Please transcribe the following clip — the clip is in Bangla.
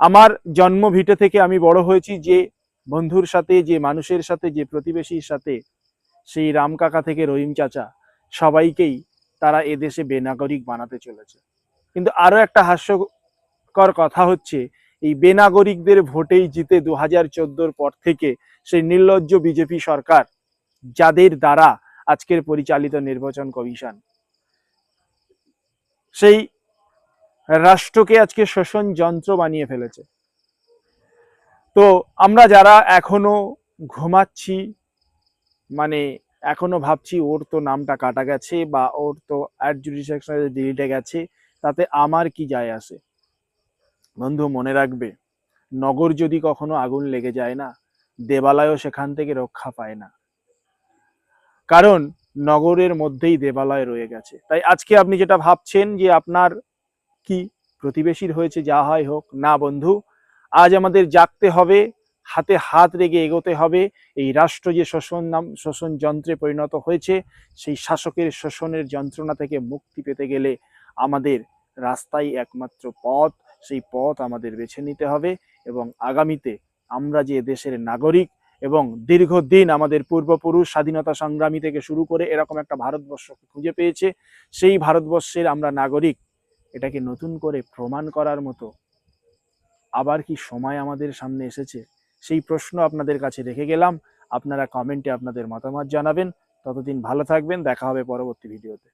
আমার জন্মভিটে থেকে আমি বড় হয়েছি যে বন্ধুর সাথে, যে মানুষের সাথে, যে প্রতিবেশীর সাথে, সেই রাম কাকা থেকে রহিম চাচা, সবাইকেই তারা এদেশে বেনাগরিক বানাতে চলেছে। কিন্তু আরো একটা হাস্যকর কথা হচ্ছে, এই বেনাগরিকদের ভোটেই জিতে 2014 পর থেকে সেই নির্লজ্জ বিজেপি সরকার, যাদের দ্বারা আজকের পরিচালিত নির্বাচন কমিশন সেই রাষ্ট্রকে আজকে শোষণ যন্ত্র বানিয়ে ফেলেছে। তো আমরা যারা এখনো ঘুমাচ্ছি, মানে এখনো ভাবছি ওর তো নামটা কাটা গেছে বা ওর তো অ্যাড জুডিশিয়াল ডিলিটে গেছে, তাতে আমার কি যায় আসে? বন্ধু মনে রাখবে, নগর যদি কখনো আগুন লেগে যায় না, দেবালয়ও সেখান থেকে রক্ষা পায় না, কারণ নগরের মধ্যেই দেবালয় রয়ে গেছে। তাই আজকে আপনি যেটা ভাবছেন যে আপনার কি প্রতিবেশীর হয়েছে, যা হয় হোক, না বন্ধু, আজ আমাদের জাগতে হবে, হাতে হাত রেখে এগোতে হবে। এই রাষ্ট্র যে শোষণ যন্ত্রে পরিণত হয়েছে, সেই শাসকের শোষণের যন্ত্রণা থেকে মুক্তি পেতে গেলে আমাদের রাস্তাই একমাত্র পথ। সেই পথ আমাদের বেছে নিতে হবে এবং আগামীতে আমরা যে দেশের নাগরিক এবং দীর্ঘদিন আমাদের পূর্বপুরুষ স্বাধীনতা সংগ্রামী থেকে শুরু করে এরকম একটা ভারতবর্ষকে খুঁজে পেয়েছে, সেই ভারতবর্ষের আমরা নাগরিক, এটাকে নতুন করে প্রমাণ করার মতো আবার কি সময় আমাদের সামনে এসেছে? সেই প্রশ্ন আপনাদের কাছে রেখে গেলাম। আপনারা কমেন্টে আপনাদের মতামত জানাবেন। ততদিন ভালো থাকবেন, দেখা হবে পরবর্তী ভিডিওতে।